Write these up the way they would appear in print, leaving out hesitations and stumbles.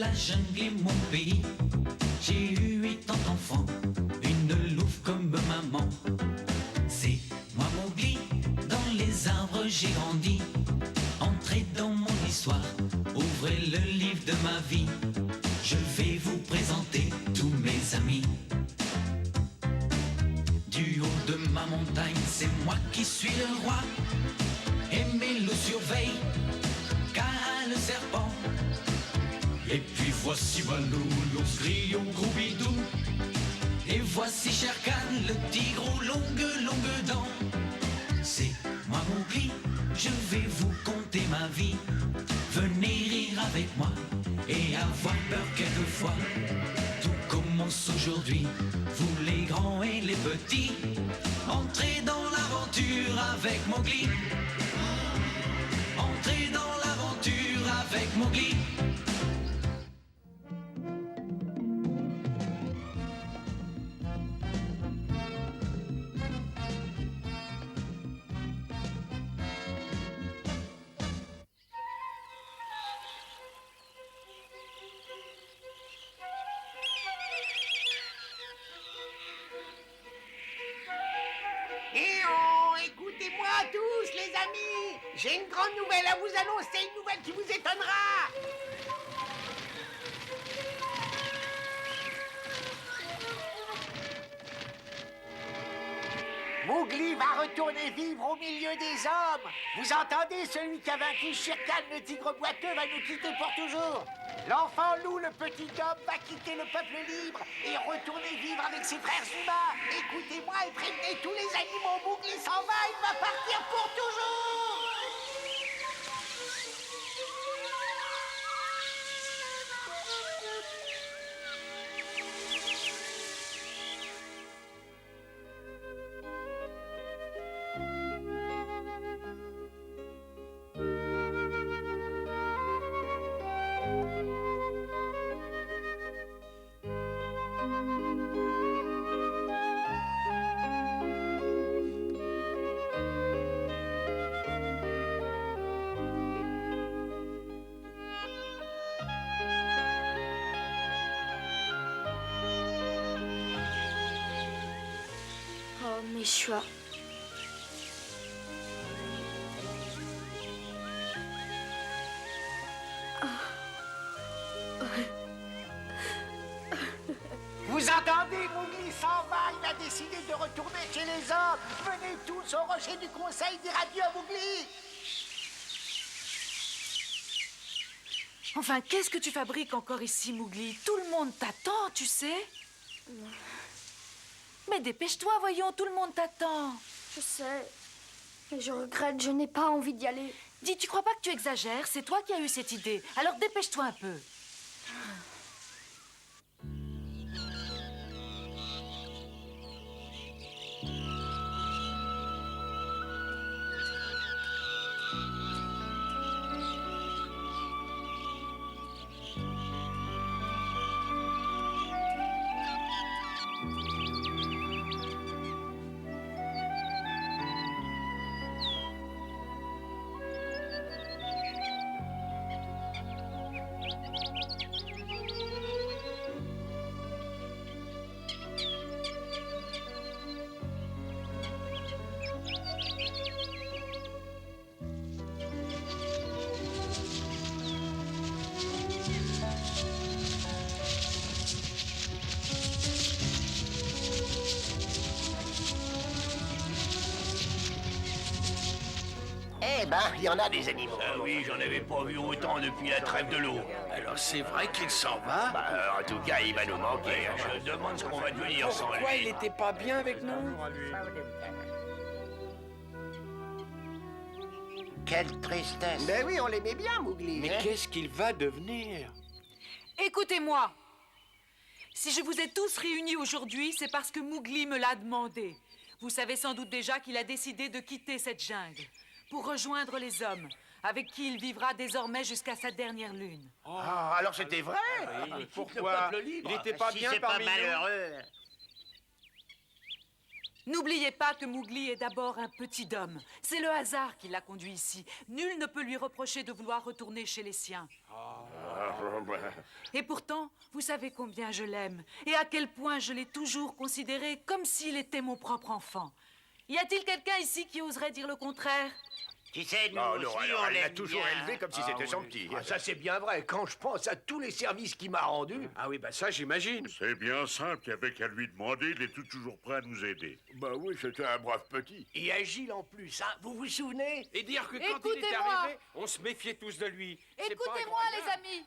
la jungle est mon pays. J'ai eu 8 ans d'enfant, une louve comme maman. C'est moi Mowgli, dans les arbres j'ai grandi. Entrez dans mon histoire, ouvrez le livre de ma vie. Je vais vous présenter tous mes amis. Du haut de ma montagne, c'est moi qui suis le roi. Et mes loups surveillent, car le serpent. Et puis voici Balou, l'ours gris au gros bidou. Et voici Shere Khan, le tigre aux longues dents. C'est moi Mowgli, je vais vous conter ma vie. Venez rire avec moi et avoir peur quelquefois. Tout commence aujourd'hui, vous les grands et les petits. Entrez dans l'aventure avec Mowgli. Entrez dans l'aventure avec Mowgli. Écoutez-moi tous, les amis. J'ai une grande nouvelle à vous annoncer, une nouvelle qui vous étonnera. Mowgli va retourner vivre au milieu des hommes. Vous entendez, celui qui a vaincu Shere Khan, le tigre boiteux, va nous quitter pour toujours. L'enfant loup, le petit homme, va quitter le peuple libre et retourner vivre avec ses frères humains. Écoutez-moi et prévenez tous les animaux. Mowgli s'en va, il va partir pour toujours. Oh, mes chats. Vous entendez, Mowgli s'en va, il a décidé de retourner chez les hommes. Venez tous au rocher du conseil dire adieu à Mowgli. Enfin, qu'est-ce que tu fabriques encore ici, Mowgli? Tout le monde t'attend, tu sais. Mais dépêche-toi, voyons, tout le monde t'attend. Je sais, mais je regrette, je n'ai pas envie d'y aller. Dis, tu crois pas que tu exagères? C'est toi qui as eu cette idée. Alors dépêche-toi un peu. Eh ben, il y en a des animaux. Ah oui, j'en avais pas vu autant depuis la trêve de l'eau. Alors c'est vrai qu'il s'en va? En tout cas, il va nous manquer. Je demande ce qu'on va devenir sans lui. Pourquoi il était pas bien avec nous? Quelle tristesse. Ben oui, on l'aimait bien, Mowgli. Mais qu'est-ce qu'il va devenir? Écoutez-moi. Si je vous ai tous réunis aujourd'hui, c'est parce que Mowgli me l'a demandé. Vous savez sans doute déjà qu'il a décidé de quitter cette jungle pour rejoindre les hommes, avec qui il vivra désormais jusqu'à sa dernière lune. Ah, alors c'était vrai? Pourquoi? Il était pas bien c'est parmi pas nous? malheureux. N'oubliez pas que Mowgli est d'abord un petit homme. C'est le hasard qui l'a conduit ici. Nul ne peut lui reprocher de vouloir retourner chez les siens. Et pourtant, vous savez combien je l'aime et à quel point je l'ai toujours considéré comme s'il était mon propre enfant. Y a-t-il quelqu'un ici qui oserait dire le contraire? Tu sais, nous Non, aussi, non, alors on elle l'a l'aime toujours bien. élevé comme si c'était son petit. Ah, ça, c'est bien vrai. Quand je pense à tous les services qu'il m'a rendus. Ah oui, bah ça, j'imagine. C'est bien simple, il n'y avait qu'à lui demander, il est toujours prêt à nous aider. Bah oui, c'était un brave petit. Et agile en plus, hein. Vous vous souvenez? Et dire que quand il est Écoutez-moi. arrivé, on se méfiait tous de lui. C'est pas Écoutez-moi, incroyable. les amis.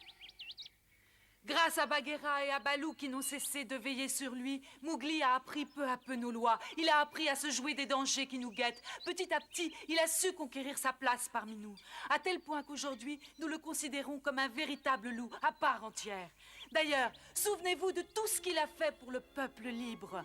Grâce à Bagheera et à Baloo qui n'ont cessé de veiller sur lui, Mowgli a appris peu à peu nos lois. Il a appris à se jouer des dangers qui nous guettent. Petit à petit, il a su conquérir sa place parmi nous. À tel point qu'aujourd'hui, nous le considérons comme un véritable loup à part entière. D'ailleurs, souvenez-vous de tout ce qu'il a fait pour le peuple libre.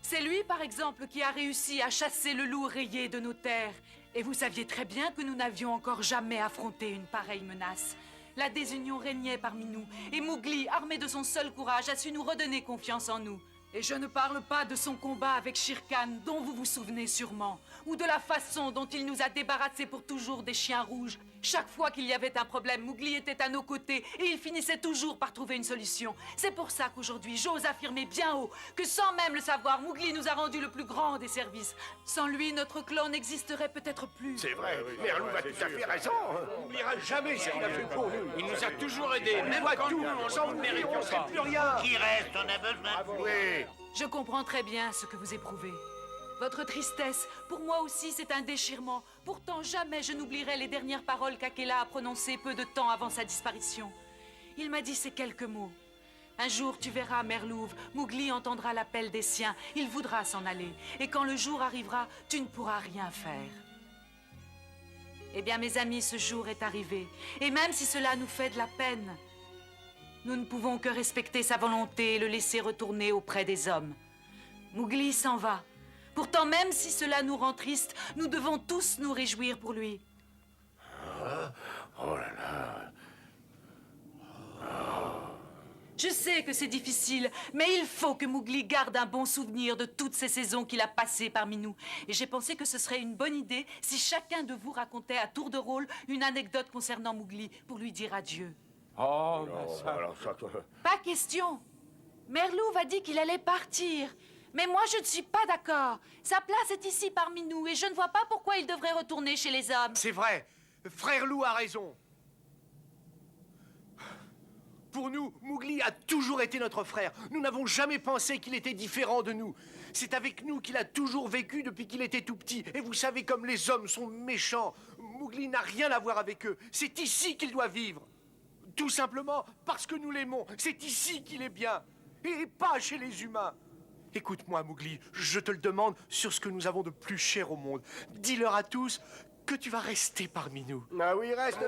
C'est lui, par exemple, qui a réussi à chasser le loup rayé de nos terres. Et vous saviez très bien que nous n'avions encore jamais affronté une pareille menace. La désunion régnait parmi nous, et Mowgli, armé de son seul courage, a su nous redonner confiance en nous. Et je ne parle pas de son combat avec Shere Khan, dont vous vous souvenez sûrement, ou de la façon dont il nous a débarrassés pour toujours des chiens rouges. Chaque fois qu'il y avait un problème, Mowgli était à nos côtés, et il finissait toujours par trouver une solution. C'est pour ça qu'aujourd'hui, j'ose affirmer bien haut que sans même le savoir, Mowgli nous a rendu le plus grand des services. Sans lui, notre clan n'existerait peut-être plus. C'est vrai, Merlou a tout à fait raison. On n'oubliera jamais ce qu'il a fait pour nous. Il nous a toujours aidés, même Voit quand tout. nous, on Sans ne lui, méritait on ne serait pas. plus rien. Qui reste, on a besoin de vous. Oui. Je comprends très bien ce que vous éprouvez. Votre tristesse, pour moi aussi, c'est un déchirement. Pourtant, jamais je n'oublierai les dernières paroles qu'Akela a prononcées peu de temps avant sa disparition. Il m'a dit ces quelques mots. Un jour, tu verras, Merlouve, Mowgli entendra l'appel des siens. Il voudra s'en aller. Et quand le jour arrivera, tu ne pourras rien faire. Eh bien, mes amis, ce jour est arrivé. Et même si cela nous fait de la peine, nous ne pouvons que respecter sa volonté et le laisser retourner auprès des hommes. Mowgli s'en va. Pourtant, même si cela nous rend tristes, nous devons tous nous réjouir pour lui. Oh là là. Je sais que c'est difficile, mais il faut que Mowgli garde un bon souvenir de toutes ces saisons qu'il a passées parmi nous. Et j'ai pensé que ce serait une bonne idée si chacun de vous racontait à tour de rôle une anecdote concernant Mowgli pour lui dire adieu. Oh, Oh, alors ça, toi. Pas question. Merlouve a dit qu'il allait partir. Mais moi, je ne suis pas d'accord. Sa place est ici parmi nous et je ne vois pas pourquoi il devrait retourner chez les hommes. C'est vrai. Frère Loup a raison. Pour nous, Mowgli a toujours été notre frère. Nous n'avons jamais pensé qu'il était différent de nous. C'est avec nous qu'il a toujours vécu depuis qu'il était tout petit. Et vous savez comme les hommes sont méchants. Mowgli n'a rien à voir avec eux. C'est ici qu'il doit vivre. Tout simplement parce que nous l'aimons. C'est ici qu'il est bien. Et pas chez les humains. Écoute-moi, Mowgli, je te le demande sur ce que nous avons de plus cher au monde. Dis-leur à tous que tu vas rester parmi nous. Ah oui, reste.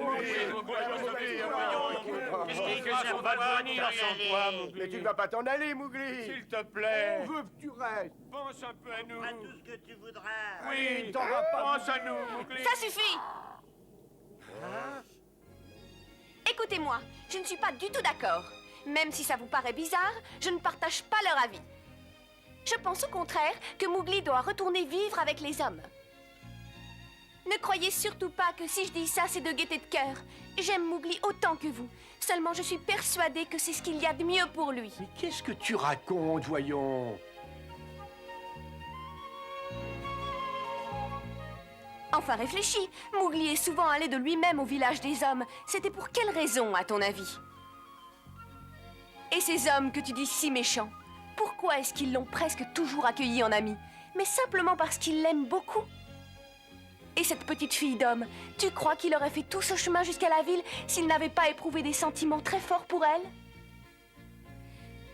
Mais tu ne vas pas t'en aller, Mowgli. s'il te plaît, On veut que tu restes. pense un peu à nous. À tout ce que tu voudras. Oui, t'en vas pas. pense à nous, Mowgli. Ça suffit! Écoutez-moi, je ne suis pas du tout d'accord. Même si ça vous paraît bizarre, je ne partage pas leur avis. Je pense au contraire que Mowgli doit retourner vivre avec les hommes. Ne croyez surtout pas que si je dis ça, c'est de gaieté de cœur. J'aime Mowgli autant que vous. Seulement, je suis persuadée que c'est ce qu'il y a de mieux pour lui. Mais qu'est-ce que tu racontes, voyons? Enfin, réfléchis. Mowgli est souvent allé de lui-même au village des hommes. C'était pour quelle raison, à ton avis? Et ces hommes que tu dis si méchants, pourquoi est-ce qu'ils l'ont presque toujours accueilli en ami? Mais simplement parce qu'ils l'aiment beaucoup. Et cette petite fille d'homme, tu crois qu'il aurait fait tout ce chemin jusqu'à la ville s'il n'avait pas éprouvé des sentiments très forts pour elle?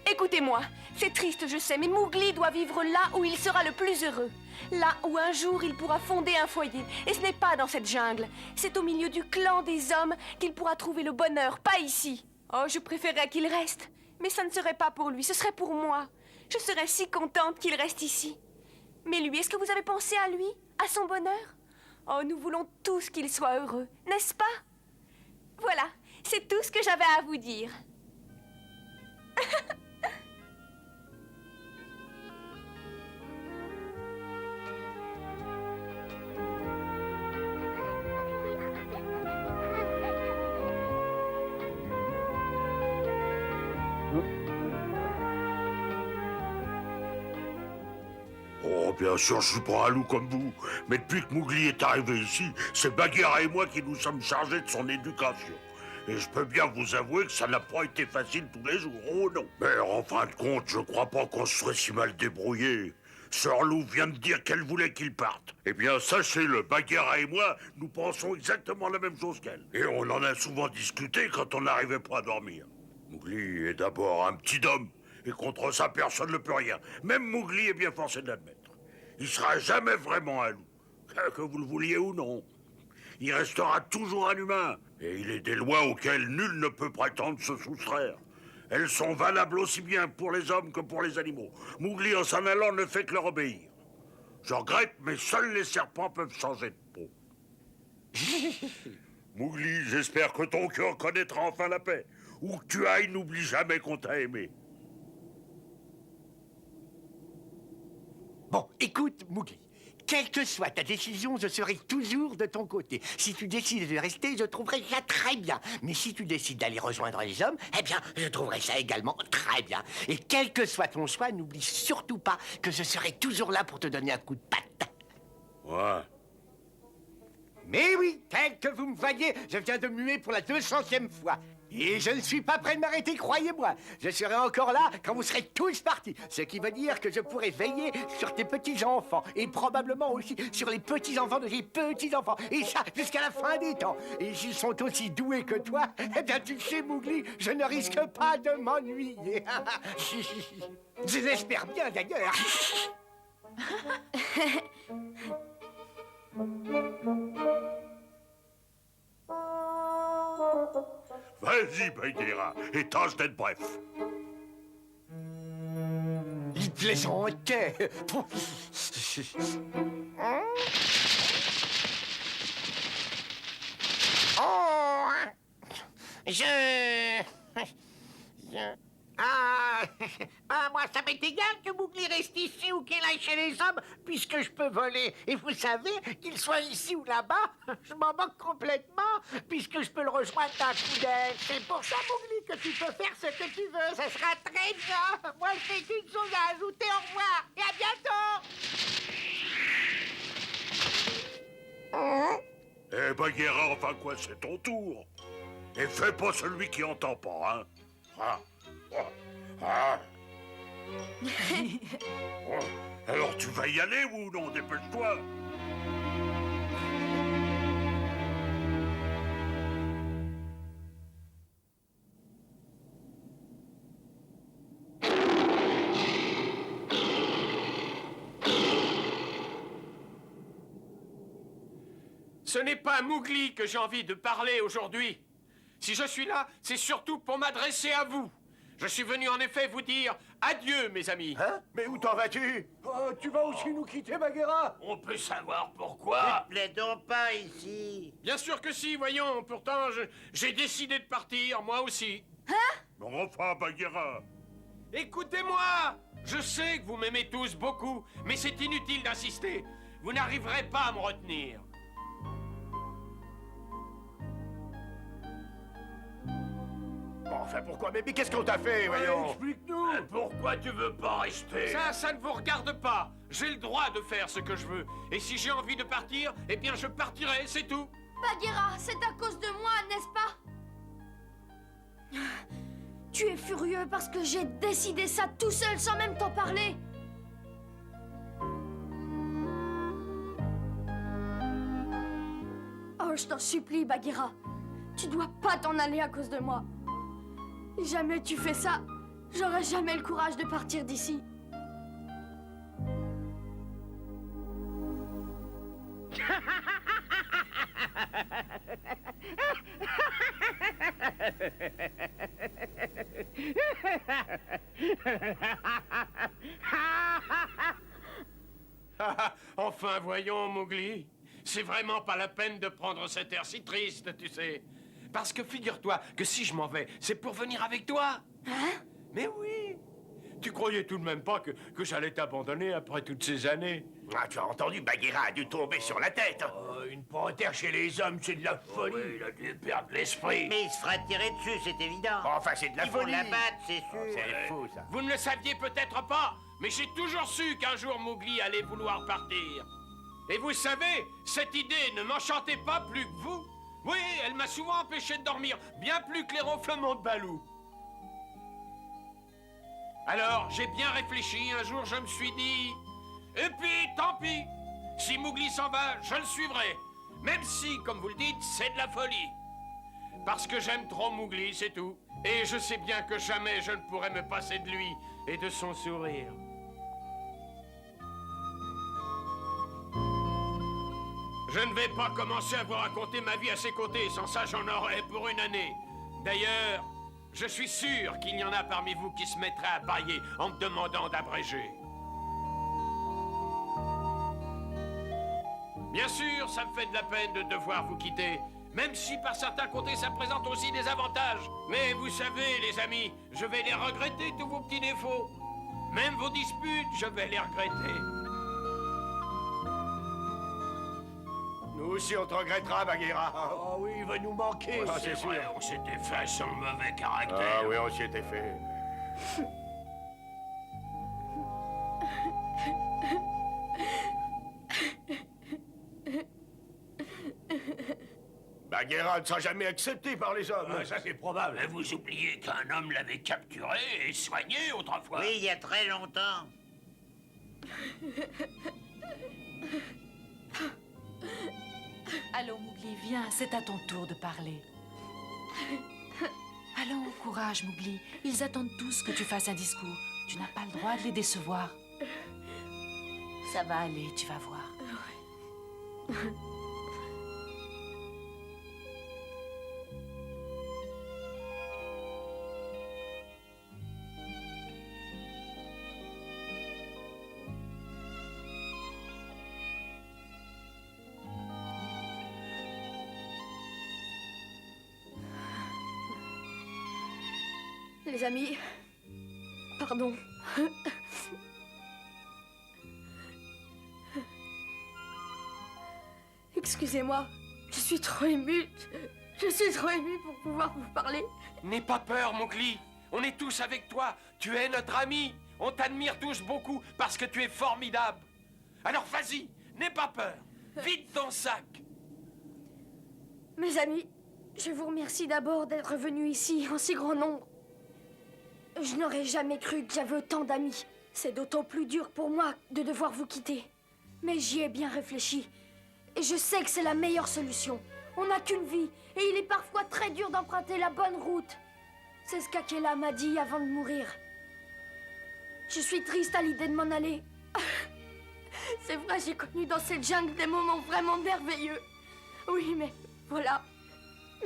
Écoutez-moi, c'est triste, je sais, mais Mowgli doit vivre là où il sera le plus heureux. Là où un jour il pourra fonder un foyer. Et ce n'est pas dans cette jungle. C'est au milieu du clan des hommes qu'il pourra trouver le bonheur, pas ici. Oh, je préférerais qu'il reste. Mais ça ne serait pas pour lui, ce serait pour moi. Je serais si contente qu'il reste ici. Mais lui, est-ce que vous avez pensé à lui? À son bonheur? Oh, nous voulons tous qu'il soit heureux, n'est-ce pas? Voilà, c'est tout ce que j'avais à vous dire. Bien sûr, je suis pas un loup comme vous, mais depuis que Mowgli est arrivé ici, c'est Bagheera et moi qui nous sommes chargés de son éducation. Et je peux bien vous avouer que ça n'a pas été facile tous les jours, oh non. Mais en fin de compte, je crois pas qu'on se soit si mal débrouillé. Sœur Lou vient de dire qu'elle voulait qu'il parte. Eh bien, sachez-le, Bagheera et moi, nous pensons exactement la même chose qu'elle. Et on en a souvent discuté quand on n'arrivait pas à dormir. Mowgli est d'abord un petit homme, et contre ça, personne ne peut rien. Même Mowgli est bien forcé de l'admettre. Il sera jamais vraiment un loup, que vous le vouliez ou non. Il restera toujours un humain, et il est des lois auxquelles nul ne peut prétendre se soustraire. Elles sont valables aussi bien pour les hommes que pour les animaux. Mowgli, en s'en allant, ne fait que leur obéir. Je regrette, mais seuls les serpents peuvent changer de peau. Mowgli, j'espère que ton cœur connaîtra enfin la paix. Où que tu ailles, n'oublie jamais qu'on t'a aimé. Bon, écoute, Mowgli. Quelle que soit ta décision, je serai toujours de ton côté. Si tu décides de rester, je trouverai ça très bien. Mais si tu décides d'aller rejoindre les hommes, eh bien, je trouverai ça également très bien. Et quel que soit ton choix, n'oublie surtout pas que je serai toujours là pour te donner un coup de patte. Ouais. Mais oui, tel que vous me voyez, je viens de muer pour la 200e fois. Et je ne suis pas prêt de m'arrêter, croyez-moi. Je serai encore là quand vous serez tous partis. Ce qui veut dire que je pourrai veiller sur tes petits-enfants. Et probablement aussi sur les petits-enfants de tes petits-enfants. Et ça, jusqu'à la fin des temps. Et s'ils sont aussi doués que toi, eh bien, tu sais, Mowgli, je ne risque pas de m'ennuyer. Je l'espère bien, d'ailleurs. Vas-y, Bagheera, et tâche d'être bref. Il plaisantait. Oh, moi, ça m'est égal que Mowgli reste ici ou qu'il aille chez les hommes, puisque je peux voler. Et vous savez, qu'il soit ici ou là-bas, je m'en moque complètement, puisque je peux le rejoindre d'un coup d'aile. C'est pour ça, Mowgli, que tu peux faire ce que tu veux. Ça sera très bien. Moi, je n'ai qu'une chose à ajouter. Au revoir et à bientôt. Eh, Bagheera, enfin quoi, c'est ton tour. Et fais pas celui qui entend pas, hein. Alors tu vas y aller ou non? Dépêche-toi. Ce n'est pas à Mowgli que j'ai envie de parler aujourd'hui. Si je suis là, c'est surtout pour m'adresser à vous. Je suis venu en effet vous dire adieu, mes amis. Hein? Mais où t'en vas-tu? Oh, tu vas aussi nous quitter, Bagheera? On peut savoir pourquoi? Plaidons pas ici. Bien sûr que si, voyons. Pourtant, j'ai décidé de partir, moi aussi. Non, enfin, Bagheera. Écoutez-moi! Je sais que vous m'aimez tous beaucoup, mais c'est inutile d'insister. Vous n'arriverez pas à me retenir. Bon, enfin, pourquoi? Mais qu'est-ce qu'on t'a fait, voyons? Explique-nous! Pourquoi tu veux pas rester? Ça ne vous regarde pas. J'ai le droit de faire ce que je veux. Et si j'ai envie de partir, eh bien je partirai, c'est tout. Bagheera, c'est à cause de moi, n'est-ce pas? Tu es furieux parce que j'ai décidé ça tout seul sans même t'en parler. Oh, je t'en supplie, Bagheera. Tu dois pas t'en aller à cause de moi. Jamais tu fais ça, j'aurai jamais le courage de partir d'ici. Enfin, voyons, Mowgli. C'est vraiment pas la peine de prendre cet air si triste, tu sais. Parce que figure-toi que si je m'en vais, c'est pour venir avec toi. Hein? Mais oui. Tu croyais tout de même pas que j'allais t'abandonner après toutes ces années? Ah, tu as entendu, Bagheera a dû tomber sur la tête. Une panthère chez les hommes, c'est de la folie. Oui, il a dû perdre l'esprit. Mais il se fera tirer dessus, c'est évident. Enfin, c'est de la Ils vont folie. l'abattre, c'est sûr. C'est fou, ça. Vous ne le saviez peut-être pas, Mais j'ai toujours su qu'un jour Mowgli allait vouloir partir. Et vous savez, cette idée ne m'enchantait pas plus que vous. Oui, elle m'a souvent empêché de dormir, bien plus que les ronflements de Balou. Alors, j'ai bien réfléchi, un jour je me suis dit... Et puis, tant pis. Si Mowgli s'en va, je le suivrai. Même si, comme vous le dites, c'est de la folie. Parce que j'aime trop Mowgli, c'est tout. Et je sais bien que jamais je ne pourrai me passer de lui et de son sourire. Je ne vais pas commencer à vous raconter ma vie à ses côtés, sans ça j'en aurais pour une année. D'ailleurs, je suis sûr qu'il y en a parmi vous qui se mettraient à bailler en me demandant d'abréger. Bien sûr, ça me fait de la peine de devoir vous quitter, même si par certains côtés ça présente aussi des avantages. Mais vous savez, les amis, je vais les regretter, tous vos petits défauts. Même vos disputes, je vais les regretter. Nous aussi, on te regrettera, Bagheera. Oh oui, il va nous manquer. Ah, c'est sûr. On s'était fait son mauvais caractère. Ah oui, on s'y était fait. Bagheera ne sera jamais accepté par les hommes. Ah, ça c'est probable. Mais vous oubliez qu'un homme l'avait capturé et soigné autrefois. Oui, il y a très longtemps. Allons, Mowgli, viens, c'est à ton tour de parler. Allons, courage, Mowgli. Ils attendent tous que tu fasses un discours. Tu n'as pas le droit de les décevoir. Ça va aller, tu vas voir. Les amis, pardon. Excusez-moi, je suis trop émue. Je suis trop émue pour pouvoir vous parler. N'aie pas peur, Mowgli. On est tous avec toi. Tu es notre ami. On t'admire tous beaucoup parce que tu es formidable. Alors vas-y, n'aie pas peur. Vide ton sac. Mes amis, je vous remercie d'abord d'être venus ici en si grand nombre. Je n'aurais jamais cru que j'avais autant d'amis. C'est d'autant plus dur pour moi de devoir vous quitter. Mais j'y ai bien réfléchi. Et je sais que c'est la meilleure solution. On n'a qu'une vie, et il est parfois très dur d'emprunter la bonne route. C'est ce qu'Akela m'a dit avant de mourir. Je suis triste à l'idée de m'en aller. C'est vrai, j'ai connu dans cette jungle des moments vraiment merveilleux. Oui, mais voilà.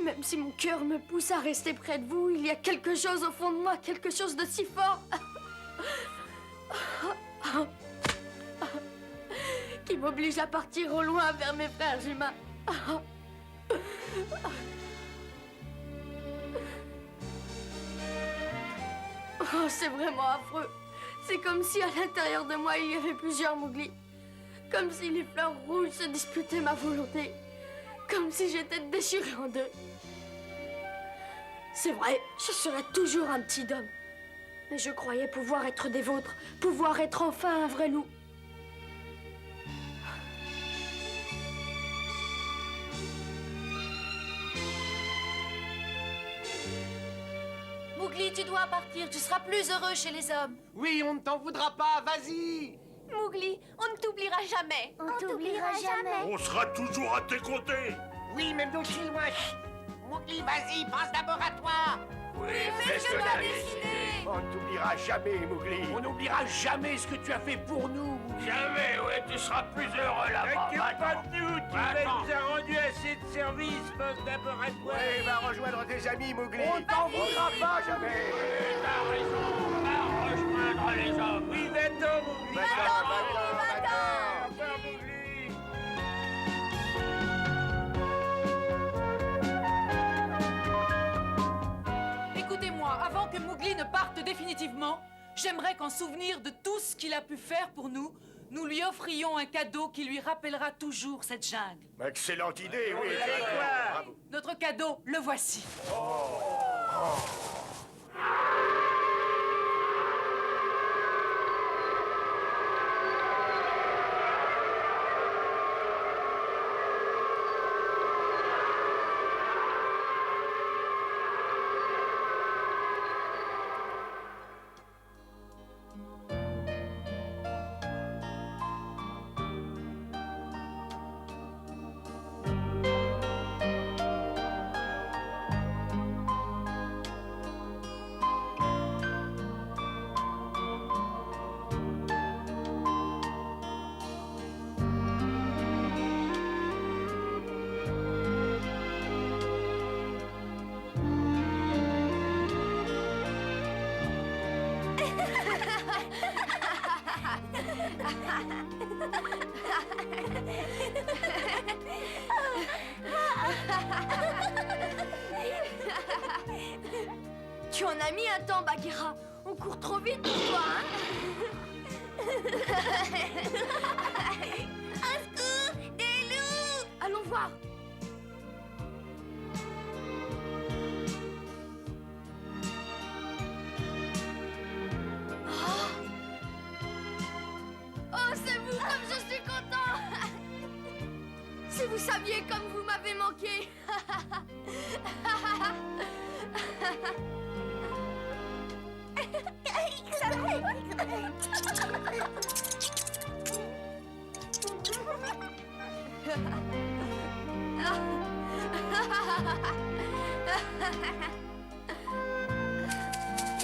Même si mon cœur me pousse à rester près de vous, il y a quelque chose au fond de moi, quelque chose de si fort qui m'oblige à partir au loin vers mes frères humains. Oh, c'est vraiment affreux. C'est comme si à l'intérieur de moi, il y avait plusieurs Mowgli. Comme si les fleurs rouges se disputaient ma volonté. Comme si j'étais déchirée en deux. C'est vrai, je serai toujours un petit homme. Mais je croyais pouvoir être des vôtres, pouvoir être enfin un vrai loup. Mowgli, tu dois partir, tu seras plus heureux chez les hommes. Oui, on ne t'en voudra pas, vas-y. Mowgli, on ne t'oubliera jamais. On t'oubliera jamais. On sera toujours à tes côtés. Oui, même d'aussi loin. Mowgli, vas-y, pense d'abord à toi. Oui, fais ce que t'as décidé. On ne t'oubliera jamais, Mowgli. On n'oubliera jamais ce que tu as fait pour nous. Jamais, ouais, tu seras plus heureux là-bas. T'inquiète pas de nous, tu nous as rendu assez de services, pense d'abord à toi. Oui, va rejoindre tes amis, Mowgli. On t'en voudra pas jamais. T'as raison, va rejoindre les hommes. Oui, va-t'en, Mowgli. Va-t'en, Mowgli. Écoutez-moi, avant que Mowgli ne parte définitivement, j'aimerais qu'en souvenir de tout ce qu'il a pu faire pour nous, nous lui offrions un cadeau qui lui rappellera toujours cette jungle. Excellente idée, oui. Bravo. Notre cadeau, le voici. Tu en as mis un temps, Bagheera. On court trop vite pour toi, hein? Au secours, des loups! Allons voir. Oh, c'est vous, comme je suis content! Si vous saviez comme vous m'avez manqué!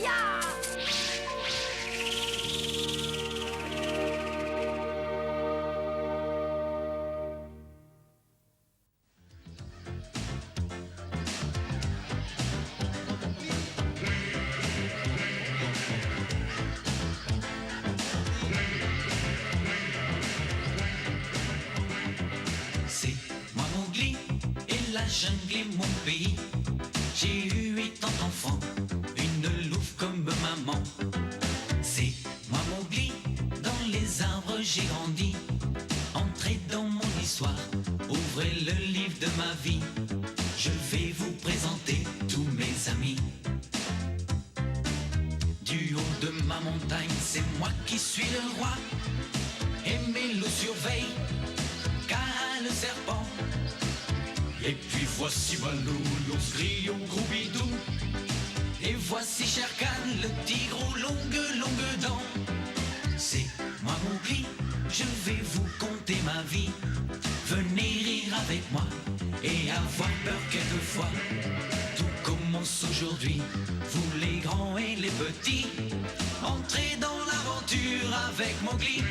Ya! C'est moi Mowgli et la jungle est mon pays. J'ai eu 8 ans d'enfant, une louve comme maman. C'est moi Mowgli, dans les arbres j'ai grandi. Entrez dans mon histoire, ouvrez le livre de ma vie. Je vais vous présenter tous mes amis. Du haut de ma montagne, c'est moi qui suis le roi. Et mes loups surveillent Kaa le serpent. Et puis voici Balou, l'ours gris au gros bidou. Et voici Shere Khan, le tigre aux longues dents. C'est moi Mowgli, je vais vous conter ma vie. Venez rire avec moi et avoir peur quelquefois. Tout commence aujourd'hui, vous les grands et les petits. Entrez dans l'aventure avec Mowgli.